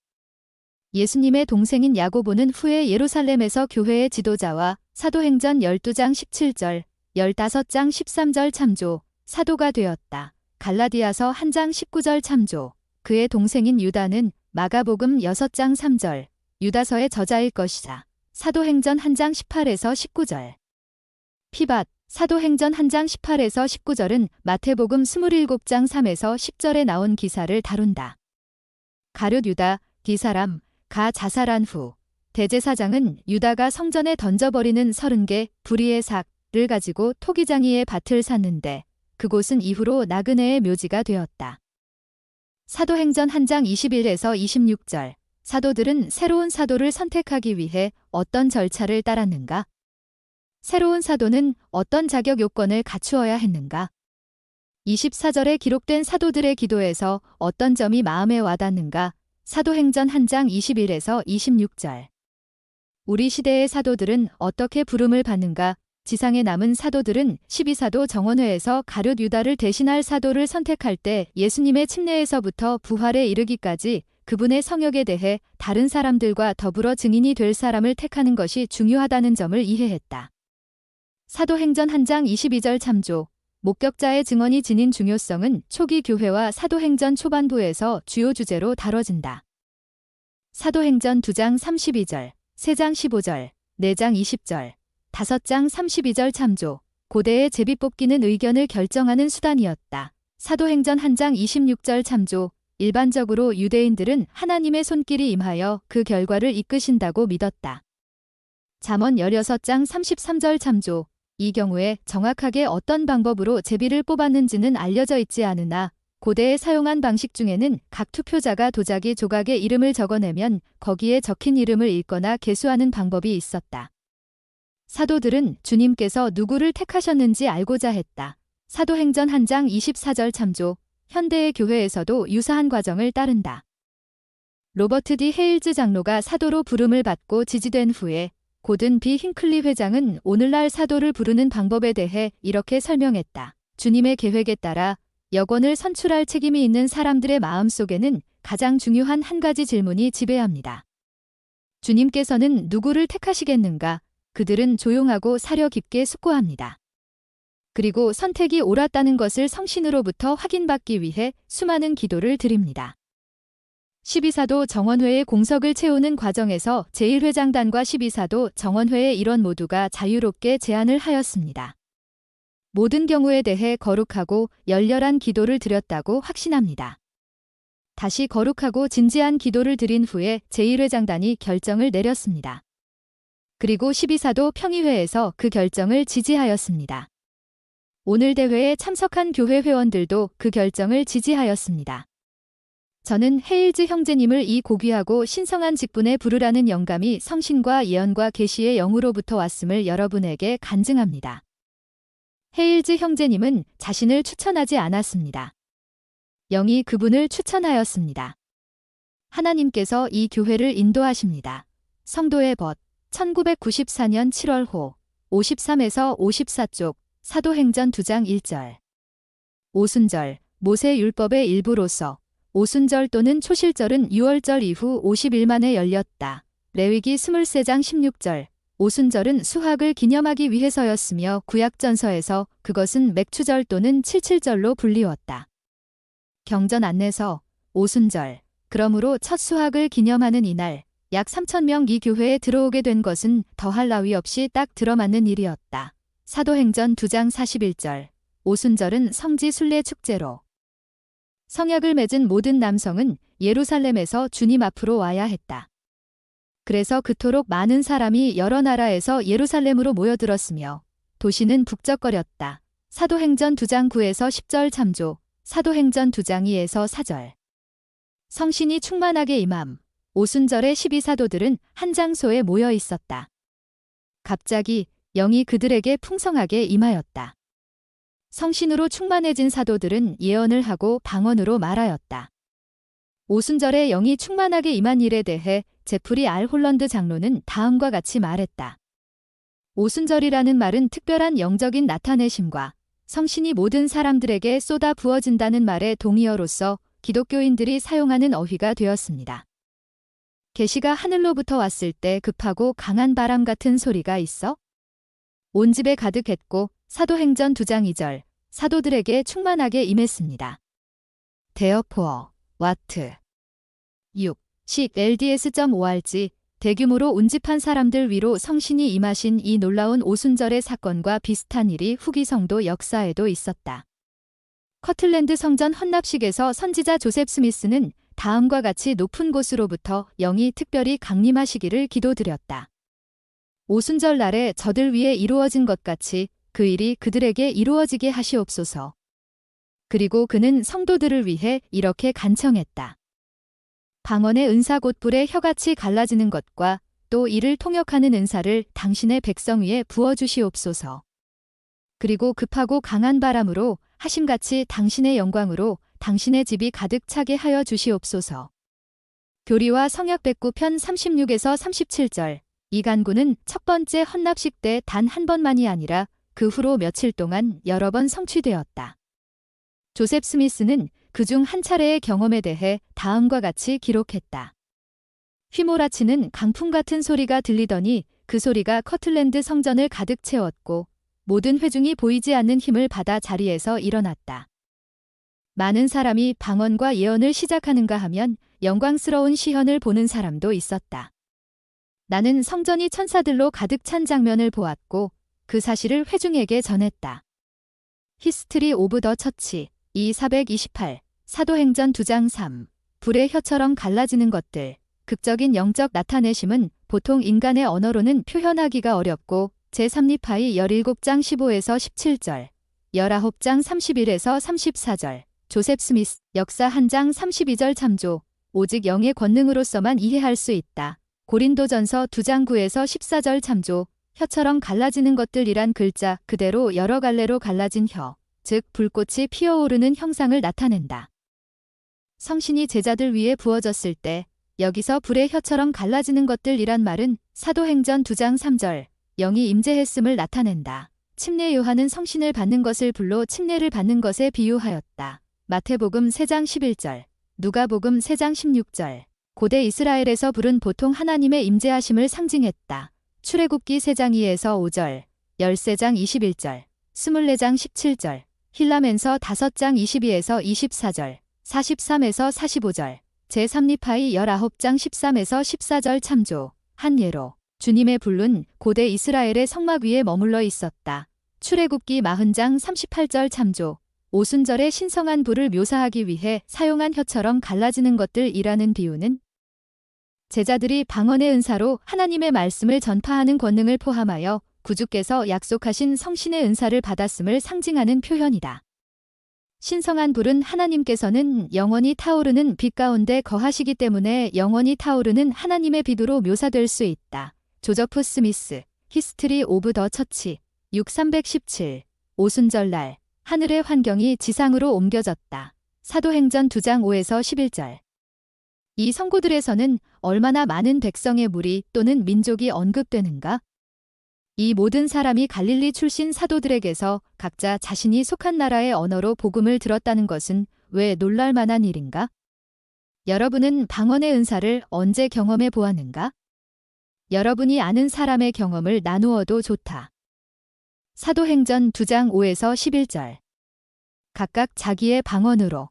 A: 예수님의 동생인 야고보는 후에 예루살렘에서 교회의 지도자와 사도행전 12장 17절, 15장 13절 참조, 사도가 되었다. 갈라디아서 1장 19절 참조. 그의 동생인 유다는 마가복음 6장 3절, 유다서의 저자일 것이다. 사도행전 1장 18에서 19절. 피밧, 사도행전 1장 18에서 19절은 마태복음 27장 3에서 10절에 나온 기사를 다룬다. 가룟 유다, 디사람, 가 자살한 후 대제사장은 유다가 성전에 던져버리는 30개 불의의 삭을 가지고 토기장이의 밭을 샀는데 그곳은 이후로 나그네의 묘지가 되었다. 사도행전 1장 21에서 26절. 사도들은 새로운 사도를 선택하기 위해 어떤 절차를 따랐는가? 새로운 사도는 어떤 자격 요건을 갖추어야 했는가? 24절에 기록된 사도들의 기도에서 어떤 점이 마음에 와닿는가? 사도행전 1장 21에서 26절. 우리 시대의 사도들은 어떻게 부름을 받는가? 지상에 남은 사도들은 12사도 정원회에서 가룟 유다를 대신할 사도를 선택할 때 예수님의 침례에서부터 부활에 이르기까지 그분의 성역에 대해 다른 사람들과 더불어 증인이 될 사람을 택하는 것이 중요하다는 점을 이해했다. 사도행전 1장 22절 참조. 목격자의 증언이 지닌 중요성은 초기 교회와 사도행전 초반부에서 주요 주제로 다뤄진다. 사도행전 2장 32절, 3장 15절, 4장 20절, 5장 32절 참조. 고대의 제비뽑기는 의견을 결정하는 수단이었다. 사도행전 1장 26절 참조. 일반적으로 유대인들은 하나님의 손길이 임하여 그 결과를 이끄신다고 믿었다. 잠언 16장 33절 참조. 이 경우에 정확하게 어떤 방법으로 제비를 뽑았는지는 알려져 있지 않으나 고대에 사용한 방식 중에는 각 투표자가 도자기 조각에 이름을 적어내면 거기에 적힌 이름을 읽거나 계수하는 방법이 있었다. 사도들은 주님께서 누구를 택하셨는지 알고자 했다. 사도행전 1장 24절 참조. 현대의 교회에서도 유사한 과정을 따른다. 로버트 D. 헤일즈 장로가 사도로 부름을 받고 지지된 후에 고든 B. 힌클리 회장은 오늘날 사도를 부르는 방법에 대해 이렇게 설명했다. 주님의 계획에 따라 여권을 선출할 책임이 있는 사람들의 마음속에는 가장 중요한 한 가지 질문이 지배합니다. 주님께서는 누구를 택하시겠는가? 그들은 조용하고 사려 깊게 숙고합니다. 그리고 선택이 옳았다는 것을 성신으로부터 확인받기 위해 수많은 기도를 드립니다. 12사도 정원회의 공석을 채우는 과정에서 제1회장단과 12사도 정원회의 일원 모두가 자유롭게 제안을 하였습니다. 모든 경우에 대해 거룩하고 열렬한 기도를 드렸다고 확신합니다. 다시 거룩하고 진지한 기도를 드린 후에 제1회장단이 결정을 내렸습니다. 그리고 12사도 평의회에서 그 결정을 지지하였습니다. 오늘 대회에 참석한 교회 회원들도 그 결정을 지지하였습니다. 저는 헤일즈 형제님을 이 고귀하고 신성한 직분에 부르라는 영감이 성신과 예언과 계시의 영으로부터 왔음을 여러분에게 간증합니다. 헤일즈 형제님은 자신을 추천하지 않았습니다. 영이 그분을 추천하였습니다. 하나님께서 이 교회를 인도하십니다. 성도의 벗 1994년 7월호 53에서 54쪽 사도행전 2장 1절. 오순절 모세 율법의 일부로서 오순절 또는 초실절은 6월절 이후 50일만에 열렸다. 레위기 23장 16절. 오순절은 수확을 기념하기 위해서였으며 구약전서에서 그것은 맥추절 또는 칠칠절로 불리웠다. 경전 안내서 오순절. 그러므로 첫 수확을 기념하는 이날 약 3,000명 이 교회에 들어오게 된 것은 더할 나위 없이 딱 들어맞는 일이었다. 사도행전 2장 41절. 오순절은 성지 순례 축제로 성약을 맺은 모든 남성은 예루살렘에서 주님 앞으로 와야 했다. 그래서 그토록 많은 사람이 여러 나라에서 예루살렘으로 모여들었으며 도시는 북적거렸다. 사도행전 2장 9에서 10절 참조. 사도행전 2장 2에서 4절. 성신이 충만하게 임함. 오순절에 12사도들은 한 장소에 모여 있었다. 갑자기 영이 그들에게 풍성하게 임하였다. 성신으로 충만해진 사도들은 예언을 하고 방언으로 말하였다. 오순절에 영이 충만하게 임한 일에 대해 제프리 알 홀런드 장로는 다음과 같이 말했다. 오순절이라는 말은 특별한 영적인 나타내심과 성신이 모든 사람들에게 쏟아 부어진다는 말의 동의어로서 기독교인들이 사용하는 어휘가 되었습니다. 계시가 하늘로부터 왔을 때 급하고 강한 바람 같은 소리가 있어 온 집에 가득했고 사도행전 2장 2절 사도들에게 충만하게 임했습니다. 데어포어 와트 6. 식 LDS.org 대규모로 운집한 사람들 위로 성신이 임하신 이 놀라운 오순절의 사건과 비슷한 일이 후기 성도 역사에도 있었다. 커틀랜드 성전 헌납식에서 선지자 조셉 스미스는 다음과 같이 높은 곳으로부터 영이 특별히 강림하시기를 기도드렸다. 오순절 날에 저들 위에 이루어진 것 같이 그 일이 그들에게 이루어지게 하시옵소서. 그리고 그는 성도들을 위해 이렇게 간청했다. 방언의 은사 곧 불의 혀같이 갈라지는 것과 또 이를 통역하는 은사를 당신의 백성 위에 부어주시옵소서. 그리고 급하고 강한 바람으로 하심같이 당신의 영광으로 당신의 집이 가득 차게 하여 주시옵소서. 교리와 성약 109편 36에서 37절. 이 간구는 첫 번째 헌납식 때 단 한 번만이 아니라 그 후로 며칠 동안 여러 번 성취되었다. 조셉 스미스는 그중 한 차례의 경험에 대해 다음과 같이 기록했다. 휘몰아치는 강풍 같은 소리가 들리더니 그 소리가 커틀랜드 성전을 가득 채웠고 모든 회중이 보이지 않는 힘을 받아 자리에서 일어났다. 많은 사람이 방언과 예언을 시작하는가 하면 영광스러운 시현을 보는 사람도 있었다. 나는 성전이 천사들로 가득 찬 장면을 보았고 그 사실을 회중에게 전했다. 히스트리 오브 더 처치 428 사도행전 2장 3 불의 혀처럼 갈라지는 것들 극적인 영적 나타내심은 보통 인간의 언어로는 표현하기가 어렵고 제3리파이 17장 15에서 17절 19장 31에서 34절 조셉 스미스 역사 1장 32절 참조 오직 영의 권능으로서만 이해할 수 있다. 고린도전서 2장 9에서 14절 참조 혀처럼 갈라지는 것들이란 글자 그대로 여러 갈래로 갈라진 혀, 즉 불꽃이 피어오르는 형상을 나타낸다. 성신이 제자들 위에 부어졌을 때 여기서 불의 혀처럼 갈라지는 것들이란 말은 사도행전 2장 3절 영이 임재했음을 나타낸다. 침례 요한은 성신을 받는 것을 불로 침례를 받는 것에 비유하였다. 마태복음 3장 11절, 누가복음 3장 16절. 고대 이스라엘에서 불은 보통 하나님의 임재하심을 상징했다. 출애굽기 3장 2에서 5절, 13장 21절, 24장 17절, 힐라멘서 5장 22에서 24절, 43에서 45절, 제3리파이 19장 13에서 14절 참조. 한 예로 주님의 불은 고대 이스라엘의 성막 위에 머물러 있었다. 출애굽기 40장 38절 참조. 오순절의 신성한 불을 묘사하기 위해 사용한 혀처럼 갈라지는 것들이라는 비유는 제자들이 방언의 은사로 하나님의 말씀을 전파하는 권능을 포함하여 구주께서 약속하신 성신의 은사를 받았음을 상징하는 표현이다. 신성한 불은 하나님께서는 영원히 타오르는 빛 가운데 거하시기 때문에 영원히 타오르는 하나님의 빛으로 묘사될 수 있다. 조저프 스미스, 히스트리 오브 더 처치, 6317, 오순절날, 하늘의 환경이 지상으로 옮겨졌다. 사도행전 2장 5에서 11절. 이 성고들에서는 얼마나 많은 백성의 무리 또는 민족이 언급되는가? 이 모든 사람이 갈릴리 출신 사도들에게서 각자 자신이 속한 나라의 언어로 복음을 들었다는 것은 왜 놀랄 만한 일인가? 여러분은 방언의 은사를 언제 경험해 보았는가? 여러분이 아는 사람의 경험을 나누어도 좋다. 사도행전 2장 5에서 11절. 각각 자기의 방언으로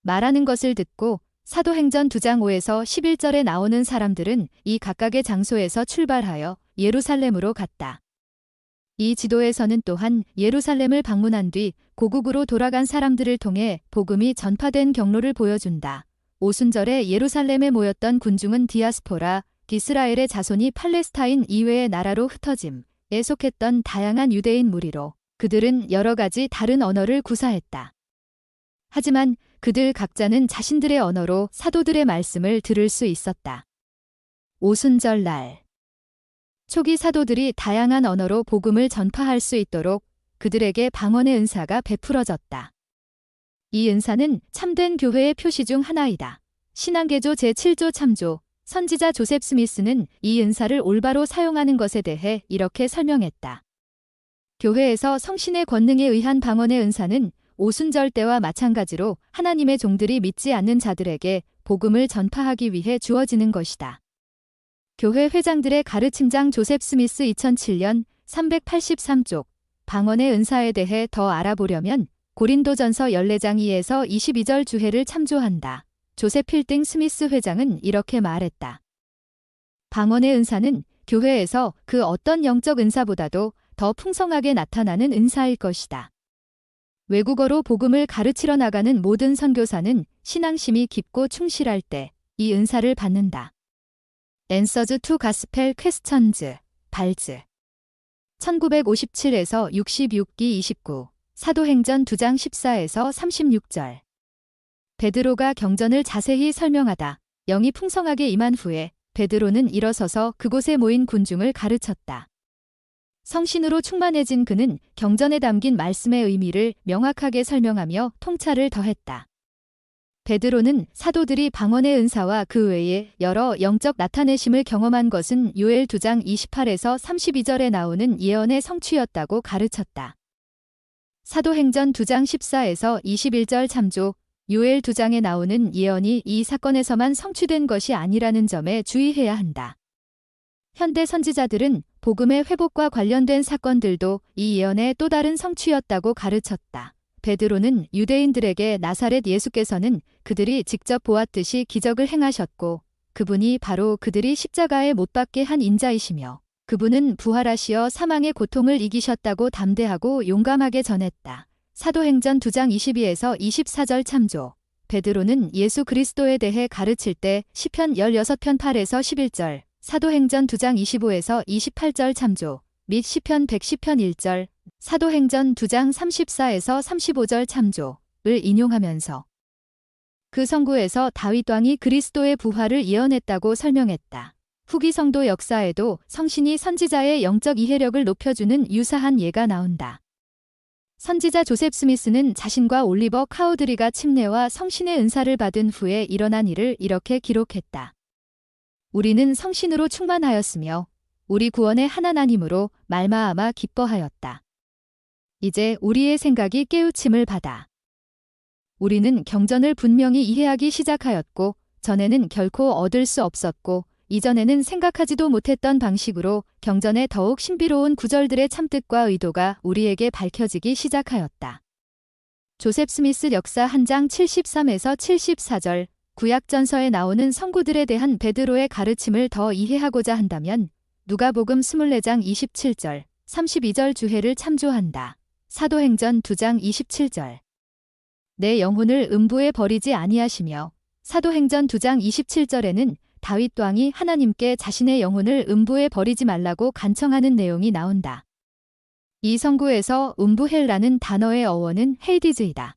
A: 말하는 것을 듣고 사도행전 2장 5에서 11절에 나오는 사람들은 이 각각의 장소에서 출발하여 예루살렘으로 갔다. 이 지도에서는 또한 예루살렘을 방문한 뒤 고국으로 돌아간 사람들을 통해 복음이 전파된 경로를 보여준다. 오순절에 예루살렘에 모였던 군중은 디아스포라, 이스라엘의 자손이 팔레스타인 이외의 나라로 흩어짐에 속했던 다양한 유대인 무리로 그들은 여러 가지 다른 언어를 구사했다. 하지만 그들 각자는 자신들의 언어로 사도들의 말씀을 들을 수 있었다. 오순절날 초기 사도들이 다양한 언어로 복음을 전파할 수 있도록 그들에게 방언의 은사가 베풀어졌다. 이 은사는 참된 교회의 표시 중 하나이다. 신앙개조 제7조 참조 선지자 조셉 스미스는 이 은사를 올바로 사용하는 것에 대해 이렇게 설명했다. 교회에서 성신의 권능에 의한 방언의 은사는 오순절 때와 마찬가지로 하나님의 종들이 믿지 않는 자들에게 복음을 전파하기 위해 주어지는 것이다. 교회 회장들의 가르침장 조셉 스미스 2007년 383쪽 방언의 은사에 대해 더 알아보려면 고린도전서 14장 2에서 22절 주해를 참조한다. 조셉 필딩 스미스 회장은 이렇게 말했다. 방언의 은사는 교회에서 그 어떤 영적 은사보다도 더 풍성하게 나타나는 은사일 것이다. 외국어로 복음을 가르치러 나가는 모든 선교사는 신앙심이 깊고 충실할 때 이 은사를 받는다. Answers to Gospel Questions, 발즈 1957에서 66기 29, 사도행전 2장 14에서 36절. 베드로가 경전을 자세히 설명하다 영이 풍성하게 임한 후에 베드로는 일어서서 그곳에 모인 군중을 가르쳤다. 성신으로 충만해진 그는 경전에 담긴 말씀의 의미를 명확하게 설명하며 통찰을 더했다. 베드로는 사도들이 방언의 은사와 그 외에 여러 영적 나타내심을 경험한 것은 요엘 2장 28에서 32절에 나오는 예언의 성취였다고 가르쳤다. 사도행전 2장 14에서 21절 참조, 요엘 2장에 나오는 예언이 이 사건에서만 성취된 것이 아니라는 점에 주의해야 한다. 현대 선지자들은 복음의 회복과 관련된 사건들도 이 예언의 또 다른 성취였다고 가르쳤다. 베드로는 유대인들에게 나사렛 예수께서는 그들이 직접 보았듯이 기적을 행하셨고 그분이 바로 그들이 십자가에 못 박게 한 인자이시며 그분은 부활하시어 사망의 고통을 이기셨다고 담대하고 용감하게 전했다. 사도행전 2장 22에서 24절 참조. 베드로는 예수 그리스도에 대해 가르칠 때 시편 16편 8에서 11절, 사도행전 2장 25에서 28절 참조, 및 시편 110편 1절, 사도행전 2장 34에서 35절 참조를 인용하면서 그 성구에서 다윗 왕이 그리스도의 부활을 예언했다고 설명했다. 후기 성도 역사에도 성신이 선지자의 영적 이해력을 높여주는 유사한 예가 나온다. 선지자 조셉 스미스는 자신과 올리버 카우드리가 침례와 성신의 은사를 받은 후에 일어난 일을 이렇게 기록했다. 우리는 성신으로 충만하였으며 우리 구원의 하나님으로 말미암아 기뻐하였다. 이제 우리의 생각이 깨우침을 받아 우리는 경전을 분명히 이해하기 시작하였고 전에는 결코 얻을 수 없었고 이전에는 생각하지도 못했던 방식으로 경전의 더욱 신비로운 구절들의 참뜻과 의도가 우리에게 밝혀지기 시작하였다. 조셉 스미스 역사 한 장 73에서 74절 구약전서에 나오는 성구들에 대한 베드로의 가르침을 더 이해하고자 한다면 누가복음 24장 27절, 32절 주해를 참조한다. 사도행전 2장 27절. 내 영혼을 음부에 버리지 아니하시며 사도행전 2장 27절에는 다윗 왕이 하나님께 자신의 영혼을 음부에 버리지 말라고 간청하는 내용이 나온다. 이 성구에서 음부헬라는 단어의 어원은 헤이디즈이다.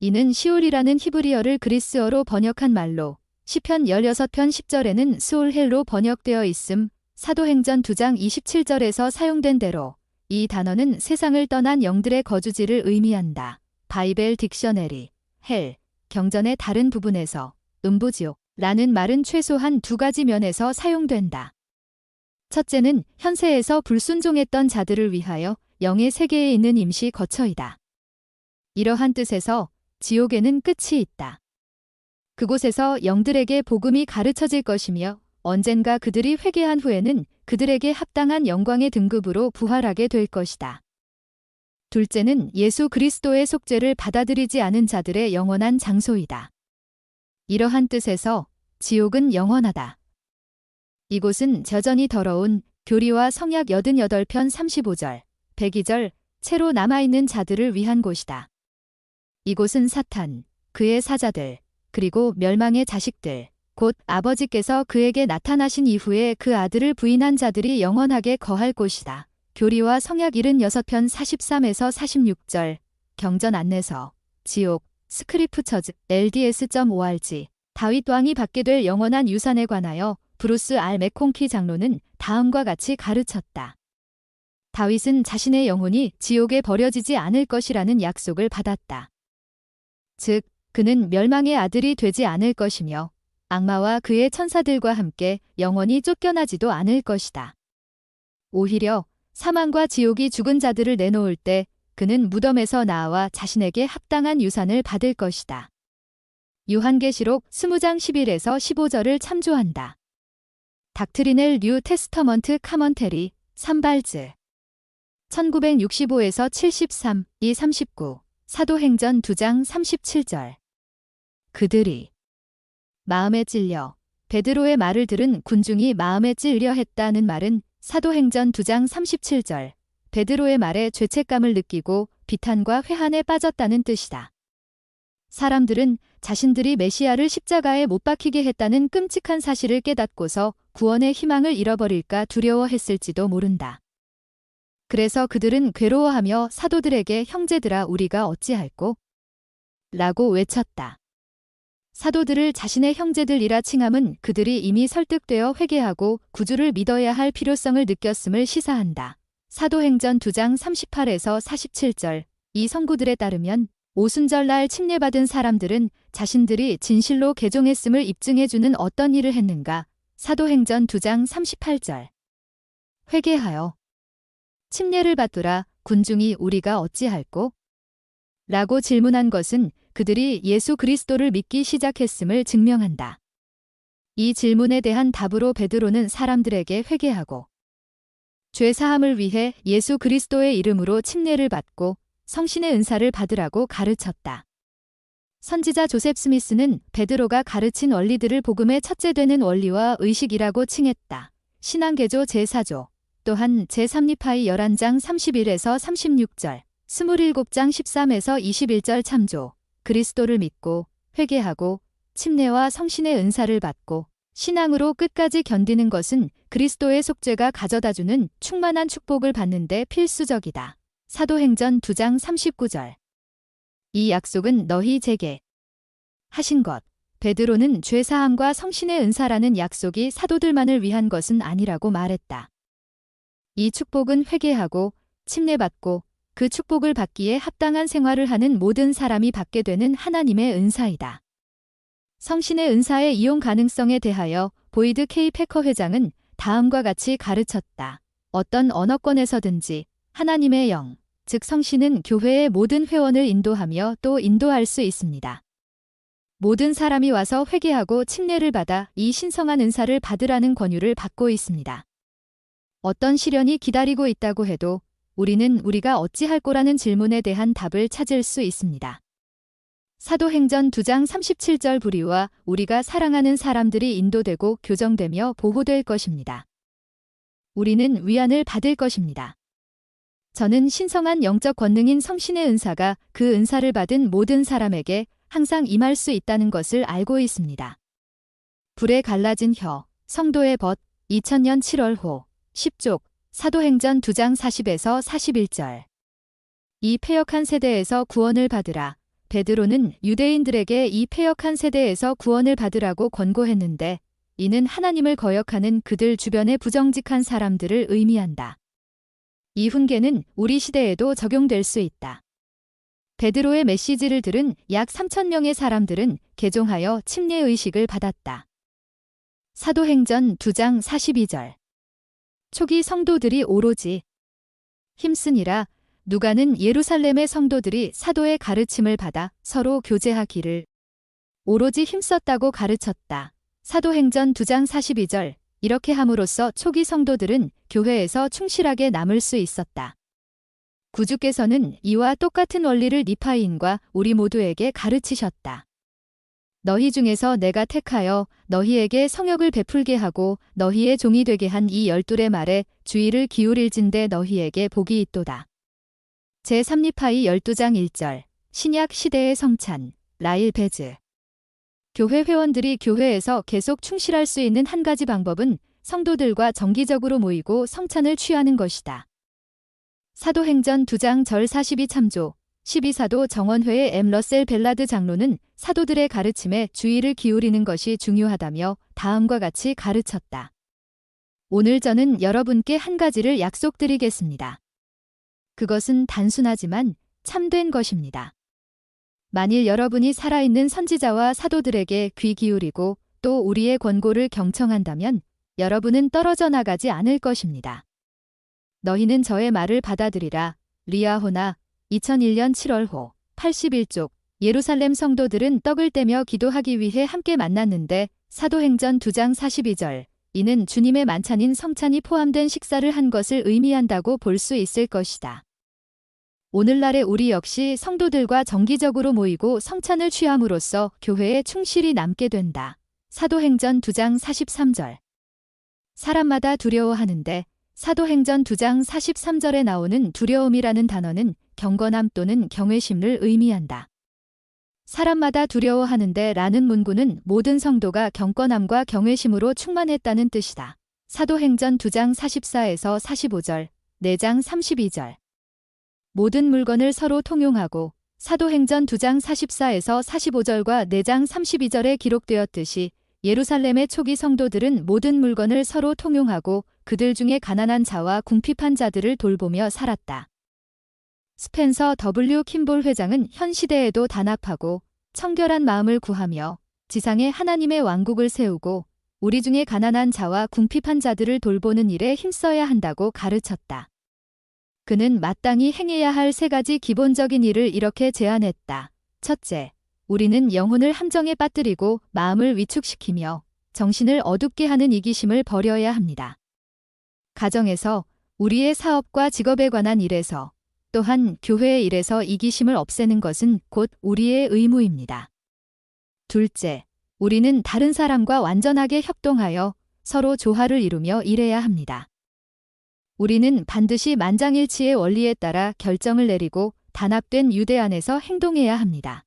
A: 이는 시올이라는 히브리어를 그리스어로 번역한 말로 시편 16편 10절에는 스올헬로 번역되어 있음. 사도행전 2장 27절에서 사용된 대로 이 단어는 세상을 떠난 영들의 거주지를 의미한다. 바이벨 딕셔너리, 헬, 경전의 다른 부분에서 음부지옥 라는 말은 최소한 두 가지 면에서 사용된다. 첫째는 현세에서 불순종했던 자들을 위하여 영의 세계에 있는 임시 거처이다. 이러한 뜻에서 지옥에는 끝이 있다. 그곳에서 영들에게 복음이 가르쳐질 것이며 언젠가 그들이 회개한 후에는 그들에게 합당한 영광의 등급으로 부활하게 될 것이다. 둘째는 예수 그리스도의 속죄를 받아들이지 않은 자들의 영원한 장소이다. 이러한 뜻에서 지옥은 영원하다. 이곳은 여전히 더러운 교리와 성약 88편 35절, 102절, 채로 남아있는 자들을 위한 곳이다. 이곳은 사탄, 그의 사자들, 그리고 멸망의 자식들, 곧 아버지께서 그에게 나타나신 이후에 그 아들을 부인한 자들이 영원하게 거할 곳이다. 교리와 성약 76편 43에서 46절. 경전 안내서. 지옥. 스크리프처즈. LDS.org. 다윗 왕이 받게 될 영원한 유산에 관하여 브루스 R. 맥콩키 장로는 다음과 같이 가르쳤다. 다윗은 자신의 영혼이 지옥에 버려지지 않을 것이라는 약속을 받았다. 즉, 그는 멸망의 아들이 되지 않을 것이며 악마와 그의 천사들과 함께 영원히 쫓겨나지도 않을 것이다. 오히려 사망과 지옥이 죽은 자들을 내놓을 때 그는 무덤에서 나와 자신에게 합당한 유산을 받을 것이다. 요한계시록 20장 11에서 15절을 참조한다. 닥트리넬 뉴 테스터먼트 카먼테리, 산발즈. 1965에서 73, 239. 사도행전 2장 37절. 그들이 마음에 찔려. 베드로의 말을 들은 군중이 마음에 찔려 했다는 말은 사도행전 2장 37절. 베드로의 말에 죄책감을 느끼고 비탄과 회한에 빠졌다는 뜻이다. 사람들은 자신들이 메시아를 십자가에 못 박히게 했다는 끔찍한 사실을 깨닫고서 구원의 희망을 잃어버릴까 두려워했을지도 모른다. 그래서 그들은 괴로워하며 사도들에게 형제들아 우리가 어찌할꼬? 라고 외쳤다. 사도들을 자신의 형제들이라 칭함은 그들이 이미 설득되어 회개하고 구주를 믿어야 할 필요성을 느꼈음을 시사한다. 사도행전 2장 38에서 47절. 이 성구들에 따르면 오순절날 침례받은 사람들은 자신들이 진실로 개종했음을 입증해주는 어떤 일을 했는가? 사도행전 2장 38절. 회개하여 침례를 받더라. 군중이 우리가 어찌할꼬? 라고 질문한 것은 그들이 예수 그리스도를 믿기 시작했음을 증명한다. 이 질문에 대한 답으로 베드로는 사람들에게 회개하고 죄 사함을 위해 예수 그리스도의 이름으로 침례를 받고 성신의 은사를 받으라고 가르쳤다. 선지자 조셉 스미스는 베드로가 가르친 원리들을 복음의 첫째 되는 원리와 의식이라고 칭했다. 신앙개조 제4조. 또한 제3니파이 11장 31에서 36절, 27장 13에서 21절 참조. 그리스도를 믿고 회개하고 침례와 성신의 은사를 받고 신앙으로 끝까지 견디는 것은 그리스도의 속죄가 가져다주는 충만한 축복을 받는 데 필수적이다. 사도행전 2장 39절. 이 약속은 너희 제게 하신 것. 베드로는 죄사함과 성신의 은사라는 약속이 사도들만을 위한 것은 아니라고 말했다. 이 축복은 회개하고 침례받고 그 축복을 받기에 합당한 생활을 하는 모든 사람이 받게 되는 하나님의 은사이다. 성신의 은사의 이용 가능성에 대하여 보이드 K. 패커 회장은 다음과 같이 가르쳤다. 어떤 언어권에서든지 하나님의 영, 즉 성신은 교회의 모든 회원을 인도하며 또 인도할 수 있습니다. 모든 사람이 와서 회개하고 침례를 받아 이 신성한 은사를 받으라는 권유를 받고 있습니다. 어떤 시련이 기다리고 있다고 해도 우리는 우리가 어찌할 거라는 질문에 대한 답을 찾을 수 있습니다. 사도행전 2장 37절 부리와 우리가 사랑하는 사람들이 인도되고 교정되며 보호될 것입니다. 우리는 위안을 받을 것입니다. 저는 신성한 영적 권능인 성신의 은사가 그 은사를 받은 모든 사람에게 항상 임할 수 있다는 것을 알고 있습니다. 불에 갈라진 혀, 성도의 벗, 2000년 7월호, 10족, 사도행전 2장 40에서 41절. 이 패역한 세대에서 구원을 받으라. 베드로는 유대인들에게 이 패역한 세대에서 구원을 받으라고 권고했는데 이는 하나님을 거역하는 그들 주변의 부정직한 사람들을 의미한다. 이 훈계는 우리 시대에도 적용될 수 있다. 베드로의 메시지를 들은 약 3,000명의 사람들은 개종하여 침례의식을 받았다. 사도행전 2장 42절. 초기 성도들이 오로지 힘쓰니라. 누가는 예루살렘의 성도들이 사도의 가르침을 받아 서로 교제하기를 오로지 힘썼다고 가르쳤다. 사도행전 2장 42절. 이렇게 함으로써 초기 성도들은 교회에서 충실하게 남을 수 있었다. 구주께서는 이와 똑같은 원리를 니파인과 우리 모두에게 가르치셨다. 너희 중에서 내가 택하여 너희에게 성역을 베풀게 하고 너희의 종이 되게 한 이 12의 말에 주의를 기울일진대 너희에게 복이 있도다. 제3니파이 12장 1절. 신약 시대의 성찬. 라일 베즈. 교회 회원들이 교회에서 계속 충실할 수 있는 한 가지 방법은 성도들과 정기적으로 모이고 성찬을 취하는 것이다. 사도행전 2장 절 42 참조 12사도 정원회의 M. 러셀 벨라드 장로는 사도들의 가르침에 주의를 기울이는 것이 중요하다며 다음과 같이 가르쳤다. 오늘 저는 여러분께 한 가지를 약속드리겠습니다. 그것은 단순하지만 참된 것입니다. 만일 여러분이 살아있는 선지자와 사도들에게 귀 기울이고 또 우리의 권고를 경청한다면 여러분은 떨어져 나가지 않을 것입니다. 너희는 저의 말을 받아들이라. 리아호나 2001년 7월호 81쪽 예루살렘 성도들은 떡을 떼며 기도하기 위해 함께 만났는데 사도행전 2장 42절 이는 주님의 만찬인 성찬이 포함된 식사를 한 것을 의미한다고 볼 수 있을 것이다. 오늘날의 우리 역시 성도들과 정기적으로 모이고 성찬을 취함으로써 교회에 충실히 남게 된다. 사도행전 2장 43절 사람마다 두려워하는데 사도행전 2장 43절에 나오는 두려움이라는 단어는 경건함 또는 경외심을 의미한다. 사람마다 두려워하는데 라는 문구는 모든 성도가 경건함과 경외심으로 충만했다는 뜻이다. 사도행전 2장 44에서 45절, 4장 32절 모든 물건을 서로 통용하고 사도행전 2장 44에서 45절과 4장 32절에 기록되었듯이 예루살렘의 초기 성도들은 모든 물건을 서로 통용하고 그들 중에 가난한 자와 궁핍한 자들을 돌보며 살았다. 스펜서 W. 킴볼 회장은 현 시대에도 단합하고 청결한 마음을 구하며 지상에 하나님의 왕국을 세우고 우리 중에 가난한 자와 궁핍한 자들을 돌보는 일에 힘써야 한다고 가르쳤다. 그는 마땅히 행해야 할 3가지 기본적인 일을 이렇게 제안했다. 첫째, 우리는 영혼을 함정에 빠뜨리고 마음을 위축시키며 정신을 어둡게 하는 이기심을 버려야 합니다. 가정에서, 우리의 사업과 직업에 관한 일에서, 또한 교회의 일에서 이기심을 없애는 것은 곧 우리의 의무입니다. 둘째, 우리는 다른 사람과 완전하게 협동하여 서로 조화를 이루며 일해야 합니다. 우리는 반드시 만장일치의 원리에 따라 결정을 내리고 단합된 유대 안에서 행동해야 합니다.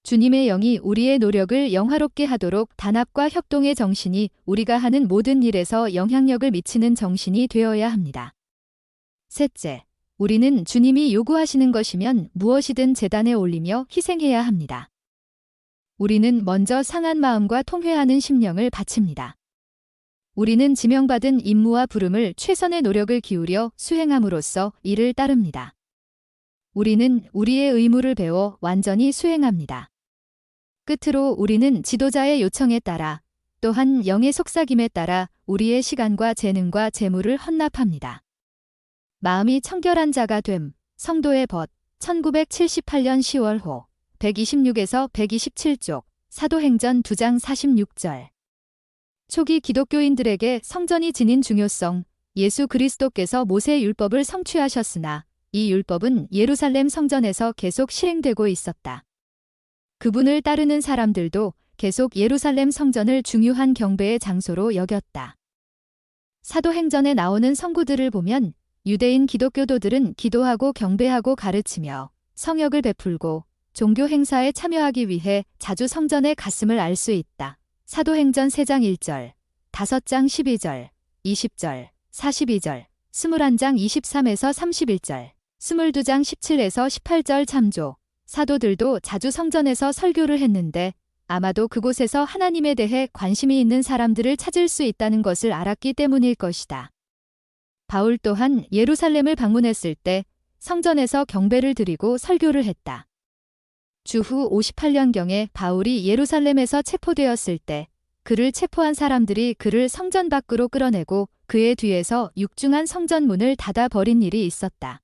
A: 주님의 영이 우리의 노력을 영화롭게 하도록 단합과 협동의 정신이 우리가 하는 모든 일에서 영향력을 미치는 정신이 되어야 합니다. 셋째, 우리는 주님이 요구하시는 것이면 무엇이든 제단에 올리며 희생해야 합니다. 우리는 먼저 상한 마음과 통회하는 심령을 바칩니다. 우리는 지명받은 임무와 부름을 최선의 노력을 기울여 수행함으로써 이를 따릅니다. 우리는 우리의 의무를 배워 완전히 수행합니다. 끝으로 우리는 지도자의 요청에 따라 또한 영의 속삭임에 따라 우리의 시간과 재능과 재물을 헌납합니다. 마음이 청결한 자가 됨, 성도의 벗, 1978년 10월호, 126에서 127쪽, 사도행전 2장 46절. 초기 기독교인들에게 성전이 지닌 중요성, 예수 그리스도께서 모세 율법을 성취하셨으나 이 율법은 예루살렘 성전에서 계속 실행되고 있었다. 그분을 따르는 사람들도 계속 예루살렘 성전을 중요한 경배의 장소로 여겼다. 사도행전에 나오는 성구들을 보면 유대인 기독교도들은 기도하고 경배하고 가르치며 성역을 베풀고 종교 행사에 참여하기 위해 자주 성전에 갔음을 알 수 있다. 사도행전 3장 1절, 5장 12절, 20절, 42절, 21장 23에서 31절, 22장 17에서 18절 참조. 사도들도 자주 성전에서 설교를 했는데 아마도 그곳에서 하나님에 대해 관심이 있는 사람들을 찾을 수 있다는 것을 알았기 때문일 것이다. 바울 또한 예루살렘을 방문했을 때 성전에서 경배를 드리고 설교를 했다. 주후 58년경에 바울이 예루살렘에서 체포되었을 때 그를 체포한 사람들이 그를 성전 밖으로 끌어내고 그의 뒤에서 육중한 성전문을 닫아버린 일이 있었다.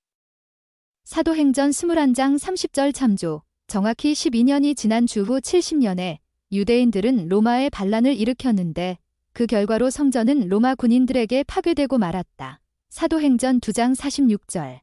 A: 사도행전 21장 30절 참조. 정확히 12년이 지난 주후 70년에 유대인들은 로마에 반란을 일으켰는데 그 결과로 성전은 로마 군인들에게 파괴되고 말았다. 사도행전 2장 46절.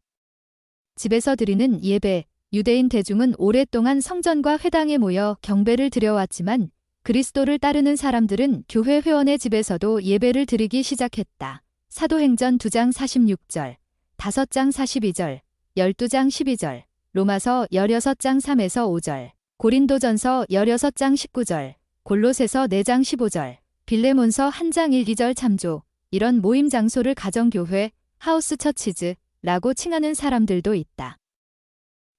A: 집에서 드리는 예배. 유대인 대중은 오랫동안 성전과 회당에 모여 경배를 드려왔지만 그리스도를 따르는 사람들은 교회 회원의 집에서도 예배를 드리기 시작했다. 사도행전 2장 46절, 5장 42절, 12장 12절, 로마서 16장 3에서 5절, 고린도전서 16장 19절, 골로새서 4장 15절, 빌레몬서 1장 1, 2절 참조. 이런 모임 장소를 가정교회, 하우스 처치즈라고 칭하는 사람들도 있다.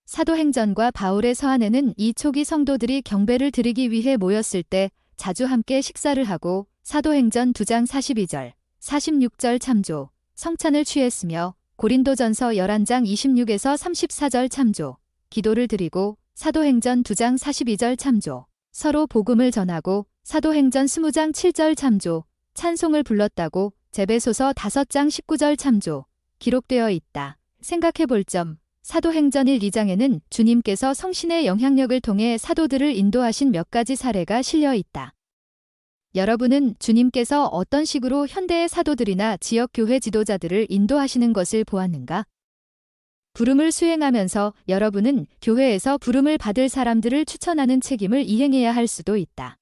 A: 사도행전과 바울의 서한에는 이 초기 성도들이 경배를 드리기 위해 모였을 때 자주 함께 식사를 하고 사도행전 2장 42절, 46절 참조, 성찬을 취했으며 고린도전서 11장 26에서 34절 참조, 기도를 드리고 사도행전 2장 42절 참조, 서로 복음을 전하고 사도행전 20장 7절 참조, 찬송을 불렀다고 제베소서 5장 19절 참조, 기록되어 있다. 생각해볼 점, 사도행전 1, 2장에는 주님께서 성신의 영향력을 통해 사도들을 인도하신 몇 가지 사례가 실려 있다. 여러분은 주님께서 어떤 식으로 현대의 사도들이나 지역 교회 지도자들을 인도하시는 것을 보았는가? 부름을 수행하면서 여러분은 교회에서 부름을 받을 사람들을 추천하는 책임을 이행해야 할 수도 있다.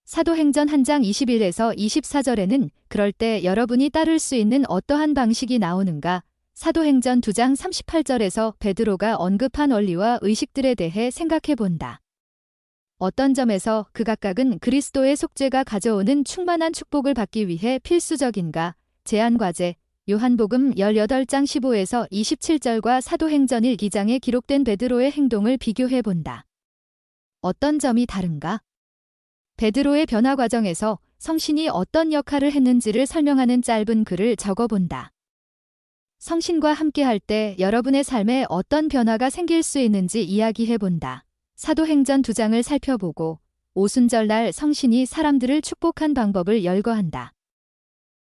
A: 사도행전 1장 21에서 24절에는 그럴 때 여러분이 따를 수 있는 어떠한 방식이 나오는가? 사도행전 2장 38절에서 베드로가 언급한 원리와 의식들에 대해 생각해 본다. 어떤 점에서 그 각각은 그리스도의 속죄가 가져오는 충만한 축복을 받기 위해 필수적인가? 제안과제, 요한복음 18장 15에서 27절과 사도행전 1, 2장에 기록된 베드로의 행동을 비교해 본다. 어떤 점이 다른가? 베드로의 변화 과정에서 성신이 어떤 역할을 했는지를 설명하는 짧은 글을 적어본다. 성신과 함께할 때 여러분의 삶에 어떤 변화가 생길 수 있는지 이야기해본다. 사도행전 2장을 살펴보고 오순절날 성신이 사람들을 축복한 방법을 열거한다.